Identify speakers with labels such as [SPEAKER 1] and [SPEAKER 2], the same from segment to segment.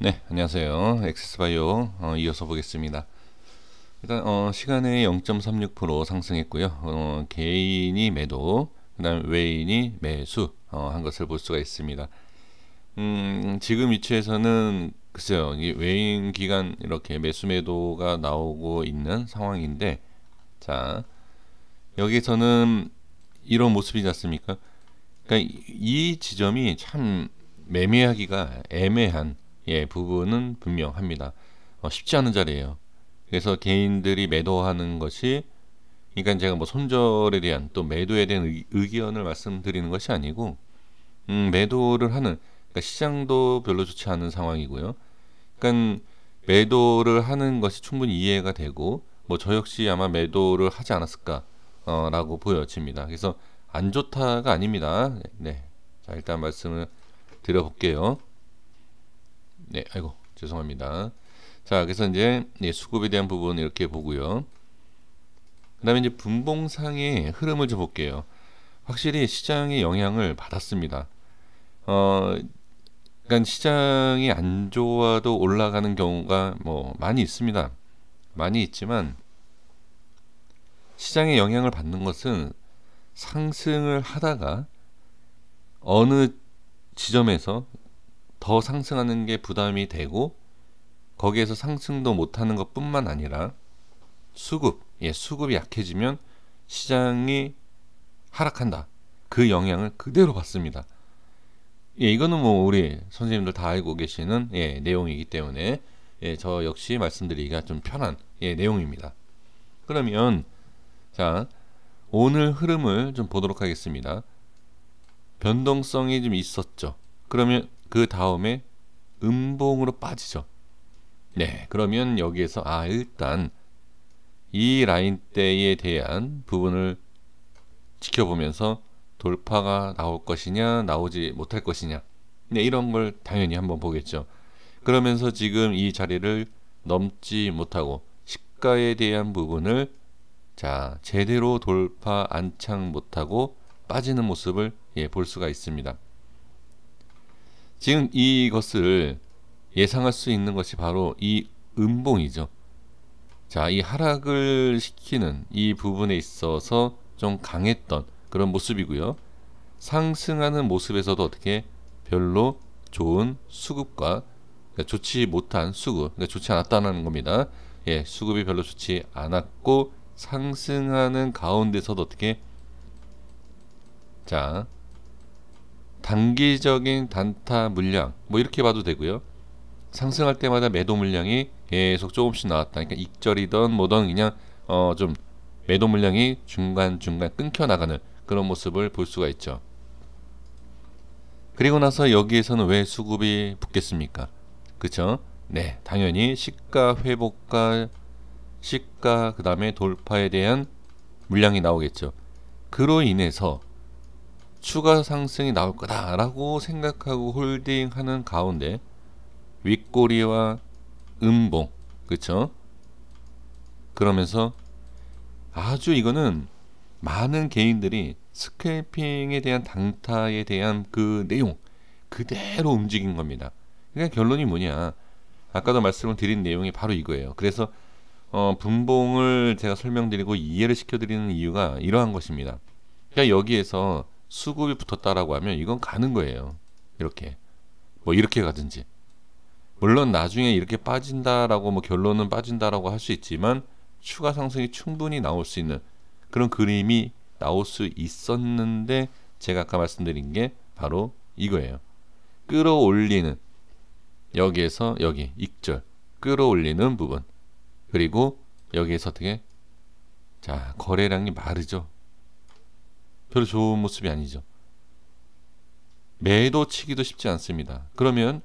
[SPEAKER 1] 네, 안녕하세요. 엑세스바이오 이어서 보겠습니다. 일단 시간에 0.36% 상승했고요. 개인이 매도, 그다음 외인이 매수 한 것을 볼 수가 있습니다. 지금 위치에서는 글쎄요, 이 외인 기간 이렇게 매수 매도가 나오고 있는 상황인데, 자 여기서는 이런 모습이지 않습니까? 그러니까 이 지점이 참 매매하기가 애매한 부분은 분명합니다. 쉽지 않은 자리예요. 그래서 개인들이 매도하는 것이, 그러니까 제가 뭐 손절에 대한 또 매도에 대한 의견을 말씀드리는 것이 아니고, 매도를 하는, 그러니까 시장도 별로 좋지 않은 상황이고요. 그러니까 매도를 하는 것이 충분히 이해가 되고, 뭐 저 역시 아마 매도를 하지 않았을까 라고 보여집니다. 그래서 안 좋다가 아닙니다. 네. 자, 일단 말씀을 드려볼게요. 네, 아이고, 죄송합니다. 자, 그래서 이제 수급에 대한 부분 이렇게 보고요. 그 다음에 이제 분봉상의 흐름을 좀 볼게요. 확실히 시장의 영향을 받았습니다. 그러니까 시장이 안 좋아도 올라가는 경우가 뭐 많이 있습니다. 많이 있지만 시장의 영향을 받는 것은 상승을 하다가 어느 지점에서 더 상승하는 게 부담이 되고, 거기에서 상승도 못하는 것뿐만 아니라 수급이 약해지면 시장이 하락한다. 그 영향을 그대로 받습니다. 이거는 뭐 우리 선생님들 다 알고 계시는 내용이기 때문에 저 역시 말씀드리기가 좀 편한 내용입니다. 그러면 자, 오늘 흐름을 좀 보도록 하겠습니다. 변동성이 좀 있었죠. 그러면 그 다음에 음봉으로 빠지죠. 네, 그러면 여기에서 일단 이 라인대에 대한 부분을 지켜보면서 돌파가 나올 것이냐 나오지 못할 것이냐, 네, 이런 걸 당연히 한번 보겠죠. 그러면서 지금 이 자리를 넘지 못하고 시가에 대한 부분을 제대로 돌파 안착 못하고 빠지는 모습을 볼 수가 있습니다. 지금 이것을 예상할 수 있는 것이 바로 이 음봉이죠. 이 하락을 시키는 이 부분에 있어서 좀 강했던 그런 모습이고요. 상승하는 모습에서도 어떻게 별로 좋은 수급과, 그러니까 좋지 못한 수급, 그러니까 좋지 않았다는 겁니다. 수급이 별로 좋지 않았고, 상승하는 가운데서도 어떻게 단기적인 단타 물량, 뭐 이렇게 봐도 되고요. 상승할 때마다 매도 물량이 계속 조금씩 나왔다. 그러니까 익절이던 뭐던 그냥 좀 매도 물량이 중간중간 끊겨 나가는 그런 모습을 볼 수가 있죠. 그리고 나서 여기에서는 왜 수급이 붙겠습니까? 그쵸? 네, 당연히 시가 회복과 시가 그 다음에 돌파에 대한 물량이 나오겠죠. 그로 인해서 추가 상승이 나올 거다라고 생각하고 홀딩하는 가운데 윗꼬리와 음봉, 그쵸? 그러면서 아주 이거는 많은 개인들이 스캘핑에 대한 단타에 대한 그 내용 그대로 움직인 겁니다. 그러니까 결론이 뭐냐? 아까도 말씀을 드린 내용이 바로 이거예요. 그래서 분봉을 제가 설명드리고 이해를 시켜드리는 이유가 이러한 것입니다. 그러니까 여기에서 수급이 붙었다라고 하면 이건 가는 거예요. 이렇게 뭐 이렇게 가든지, 물론 나중에 이렇게 빠진다라고 뭐 결론은 빠진다라고 할 수 있지만 추가 상승이 충분히 나올 수 있는 그런 그림이 나올 수 있었는데, 제가 아까 말씀드린 게 바로 이거예요. 끌어올리는, 여기에서 여기 익절 끌어올리는 부분, 그리고 여기에서 어떻게 거래량이 마르죠. 별로 좋은 모습이 아니죠. 매도 치기도 쉽지 않습니다. 그러면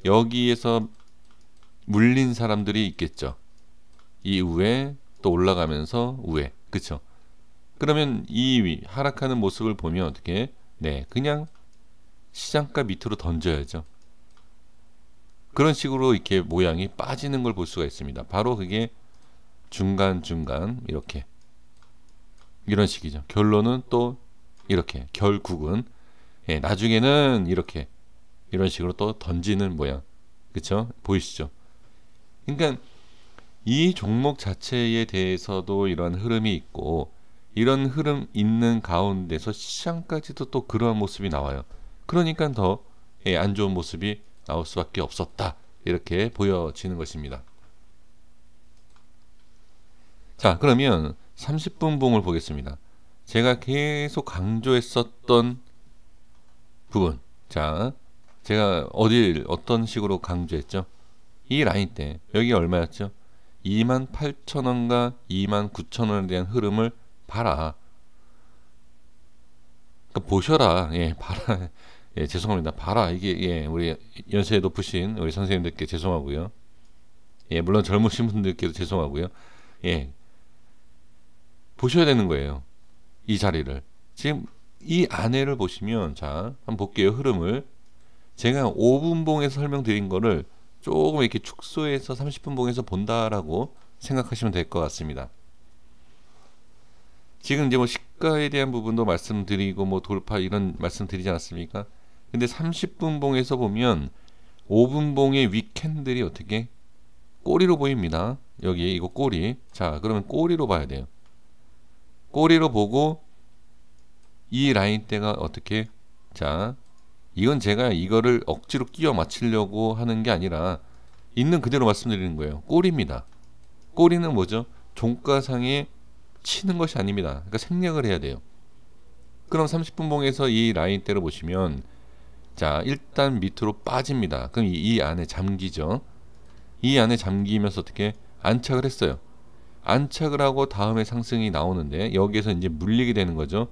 [SPEAKER 1] 여기에서 물린 사람들이 있겠죠. 이후에 또 올라가면서 우회, 그쵸? 그러면 이 하락하는 모습을 보면 어떻게? 네, 그냥 시장가 밑으로 던져야죠. 그런 식으로 이렇게 모양이 빠지는 걸 볼 수가 있습니다. 바로 그게 중간중간 이렇게 이런 식이죠. 결론은 또 이렇게, 결국은 나중에는 이렇게 이런 식으로 또 던지는 모양. 그쵸? 보이시죠? 그러니까 이 종목 자체에 대해서도 이런 흐름이 있고, 이런 흐름 있는 가운데서 시장까지도 또 그러한 모습이 나와요. 그러니까 더 안 좋은 모습이 나올 수밖에 없었다, 이렇게 보여지는 것입니다. 자, 그러면 30분 봉을 보겠습니다. 제가 계속 강조했었던 부분, 자, 제가 어떤 식으로 강조했죠? 이 라인 때 여기 얼마였죠? 28,000원과 29,000원에 대한 흐름을 봐라. 그러니까 보셔라. 예, 봐라. 예, 죄송합니다. 봐라. 이게, 예, 우리 연세 높으신 우리 선생님들께 죄송하고요. 예, 물론 젊으신 분들께도 죄송하고요. 예, 보셔야 되는 거예요. 이 자리를. 지금 이 안에를 보시면, 자, 한번 볼게요. 흐름을. 제가 5분 봉에서 설명드린 거를 조금 이렇게 축소해서 30분 봉에서 본다라고 생각하시면 될 것 같습니다. 지금 이제 뭐 시가에 대한 부분도 말씀드리고 뭐 돌파 이런 말씀드리지 않았습니까? 근데 30분 봉에서 보면 5분 봉의 윗 캔들이 어떻게 꼬리로 보입니다. 여기 이거 꼬리. 자, 그러면 꼬리로 봐야 돼요. 꼬리로 보고 이 라인대가 어떻게, 자, 이건 제가 이거를 억지로 끼워 맞추려고 하는 게 아니라 있는 그대로 말씀드리는 거예요. 꼬리입니다. 꼬리는 뭐죠? 종가상에 치는 것이 아닙니다. 그러니까 생략을 해야 돼요. 그럼 30분 봉에서 이 라인대를 보시면, 자, 일단 밑으로 빠집니다. 그럼 이 안에 잠기죠. 이 안에 잠기면서 어떻게 안착을 했어요. 안착을 하고 다음에 상승이 나오는데 여기에서 이제 물리게 되는 거죠.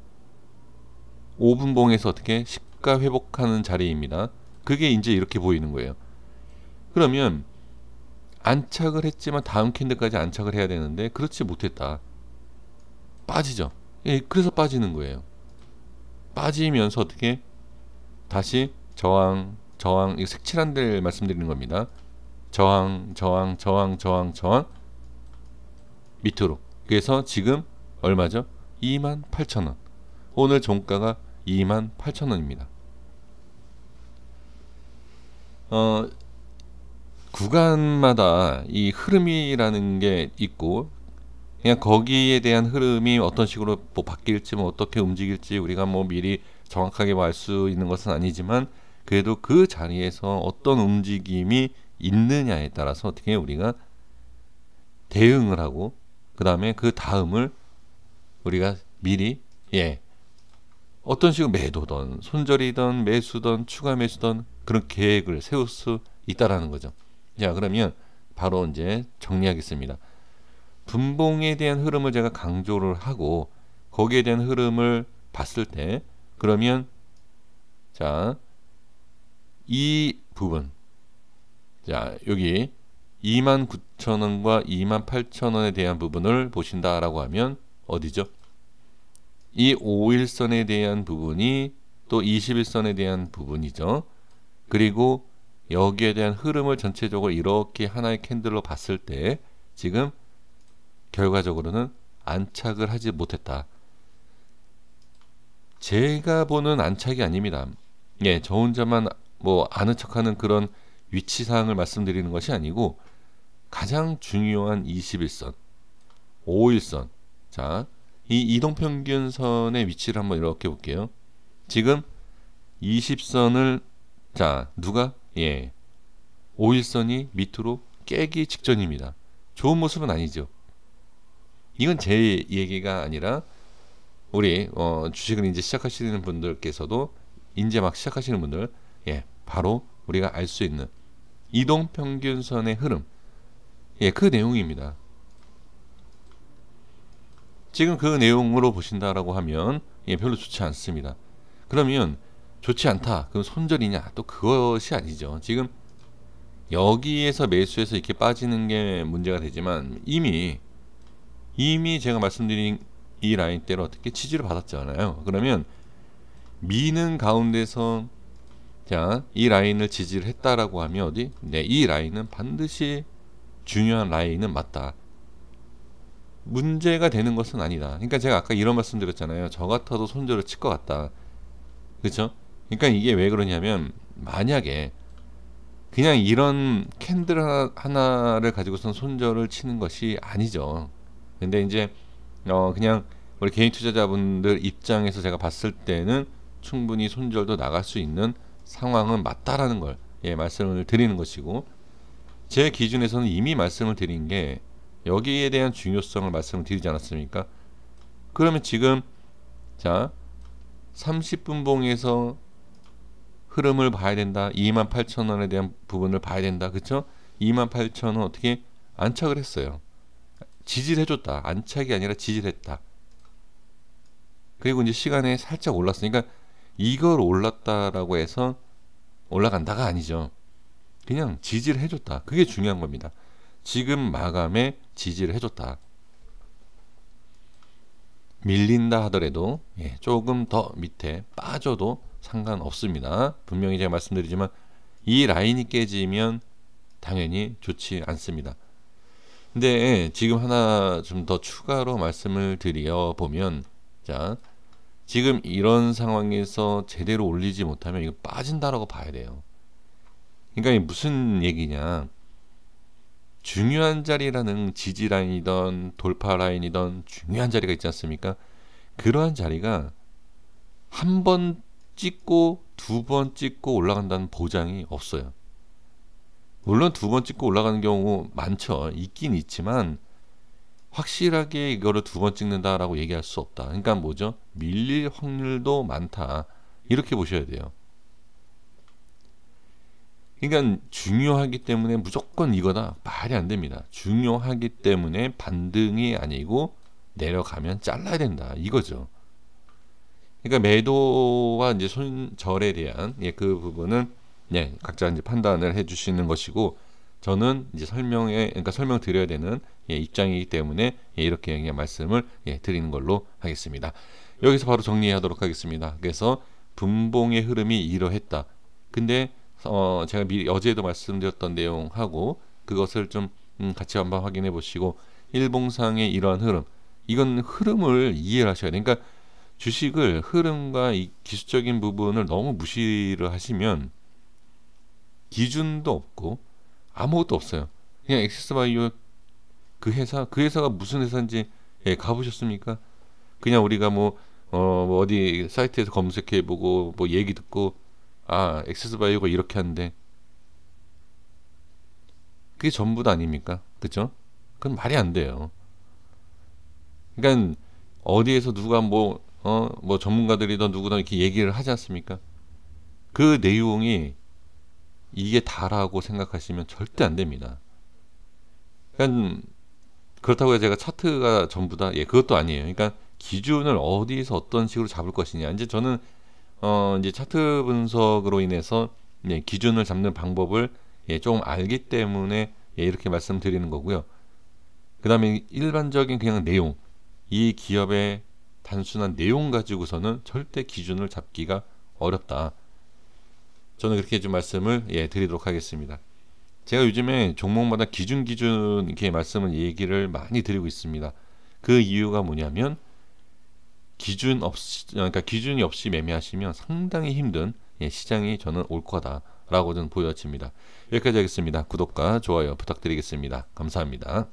[SPEAKER 1] 5분 봉에서 어떻게 시가 회복하는 자리입니다. 그게 이제 이렇게 보이는 거예요. 그러면 안착을 했지만 다음 캔들까지 안착을 해야 되는데 그렇지 못했다. 빠지죠. 예, 그래서 빠지는 거예요. 빠지면서 어떻게 다시 저항, 이거 색칠한 데를 말씀드리는 겁니다. 저항 밑으로. 그래서 지금 얼마죠? 28,000원. 오늘 종가가 28,000원입니다. 구간마다 이 흐름이라는 게 있고, 그냥 거기에 대한 흐름이 어떤 식으로 뭐 바뀔지, 뭐 어떻게 움직일지 우리가 뭐 미리 정확하게 알 수 있는 것은 아니지만, 그래도 그 자리에서 어떤 움직임이 있느냐에 따라서 어떻게 우리가 대응을 하고, 그 다음에 그 다음을 우리가 미리, 예, 어떤 식으로 매도든 손절이든 매수든 추가 매수든 그런 계획을 세울 수 있다라는 거죠. 자, 그러면 바로 이제 정리하겠습니다. 분봉에 대한 흐름을 제가 강조를 하고 거기에 대한 흐름을 봤을 때, 그러면 자, 이 부분, 자, 여기 29,000원과 28,000원에 대한 부분을 보신다라고 하면 어디죠? 이 5일선에 대한 부분이 또 21선에 대한 부분이죠. 그리고 여기에 대한 흐름을 전체적으로 이렇게 하나의 캔들로 봤을 때 지금 결과적으로는 안착을 하지 못했다. 제가 보는 안착이 아닙니다. 예, 저 혼자만 뭐 아는 척하는 그런 위치사항을 말씀드리는 것이 아니고, 가장 중요한 21선, 5일선, 자, 이 이동평균선의 위치를 한번 이렇게 볼게요. 지금 20선을, 자, 누가, 예, 5일선이 밑으로 깨기 직전입니다. 좋은 모습은 아니죠. 이건 제 얘기가 아니라 우리 주식을 이제 시작하시는 분들께서도 이제 막 시작하시는 분들, 예, 바로 우리가 알 수 있는 이동평균선의 흐름, 예, 그 내용입니다. 지금 그 내용으로 보신다라고 하면, 예, 별로 좋지 않습니다. 그러면 좋지 않다, 그럼 손절이냐? 또 그것이 아니죠. 지금 여기에서 매수해서 이렇게 빠지는 게 문제가 되지만 이미 제가 말씀드린 이 라인대로 어떻게 지지를 받았잖아요. 그러면 미는 가운데서, 자, 이 라인을 지지를 했다라고 하면 어디? 네, 이 라인은 반드시 중요한 라인은 맞다. 문제가 되는 것은 아니다. 그러니까 제가 아까 이런 말씀 드렸잖아요. 저 같아도 손절을 칠 것 같다. 그렇죠? 그러니까 이게 왜 그러냐면, 만약에 그냥 이런 캔들 하나를 가지고선 손절을 치는 것이 아니죠. 근데 이제 그냥 우리 개인 투자자분들 입장에서 제가 봤을 때는 충분히 손절도 나갈 수 있는 상황은 맞다라는 걸 말씀을 드리는 것이고, 제 기준에서는 이미 말씀을 드린 게 여기에 대한 중요성을 말씀을 드리지 않았습니까? 그러면 지금 자 30분 봉에서 흐름을 봐야 된다. 28,000원에 대한 부분을 봐야 된다. 그쵸? 28,000원 어떻게 안착을 했어요. 지지를 해줬다. 안착이 아니라 지지를 했다. 그리고 이제 시간에 살짝 올랐으니까 이걸 올랐다라고 해서 올라간다가 아니죠. 그냥 지지를 해줬다. 그게 중요한 겁니다. 지금 마감에 지지를 해줬다. 밀린다 하더라도 조금 더 밑에 빠져도 상관없습니다. 분명히 제가 말씀드리지만 이 라인이 깨지면 당연히 좋지 않습니다. 근데 지금 하나 좀 더 추가로 말씀을 드려 보면, 자 지금 이런 상황에서 제대로 올리지 못하면 이거 빠진다라고 봐야 돼요. 그러니까 이게 무슨 얘기냐, 중요한 자리라는 지지 라인이든 돌파 라인이든 중요한 자리가 있지 않습니까? 그러한 자리가 한 번 찍고 두 번 찍고 올라간다는 보장이 없어요. 물론 두 번 찍고 올라가는 경우 많죠. 있긴 있지만 확실하게 이거를 두 번 찍는다라고 얘기할 수 없다. 그러니까 뭐죠? 밀릴 확률도 많다. 이렇게 보셔야 돼요. 그러니까 중요하기 때문에 무조건 이거다. 말이 안 됩니다. 중요하기 때문에 반등이 아니고 내려가면 잘라야 된다. 이거죠. 그러니까 매도와 이제 손절에 대한 그 부분은 각자 이제 판단을 해주시는 것이고, 저는 이제 그러니까 설명드려야 되는 입장이기 때문에 이렇게 그냥 말씀을 드리는 걸로 하겠습니다. 여기서 바로 정리하도록 하겠습니다. 그래서 분봉의 흐름이 이러했다. 근데 제가 어제도 말씀드렸던 내용하고 그것을 좀 같이 한번 확인해 보시고, 일봉상의 이러한 흐름, 이건 흐름을 이해를 하셔야 돼요. 그러니까 주식을 흐름과 이 기술적인 부분을 너무 무시를 하시면 기준도 없고 아무것도 없어요. 그냥 엑세스바이오 그 회사가 무슨 회사인지 가보셨습니까? 그냥 우리가 뭐 어디 사이트에서 검색해보고 뭐 얘기 듣고 엑세스바이오가 이렇게 하는데 그게 전부도 아닙니까? 그쵸? 그건 말이 안 돼요. 그러니까 어디에서 누가 뭐 전문가들이든 누구든 이렇게 얘기를 하지 않습니까? 그 내용이 이게 다라고 생각하시면 절대 안 됩니다. 그러니까 그렇다고 해서 제가 차트가 전부다? 그것도 아니에요. 그러니까 기준을 어디서 어떤 식으로 잡을 것이냐. 이제 저는 이제 차트 분석으로 인해서 기준을 잡는 방법을 조금 알기 때문에 이렇게 말씀드리는 거고요. 그 다음에 일반적인 그냥 내용, 이 기업의 단순한 내용 가지고서는 절대 기준을 잡기가 어렵다. 저는 그렇게 좀 말씀을 드리도록 하겠습니다. 제가 요즘에 종목마다 기준 이렇게 말씀을 얘기를 많이 드리고 있습니다. 그 이유가 뭐냐면 그러니까 기준이 없이 매매하시면 상당히 힘든 시장이 저는 올 거다라고 저는 보여집니다. 여기까지 하겠습니다. 구독과 좋아요 부탁드리겠습니다. 감사합니다.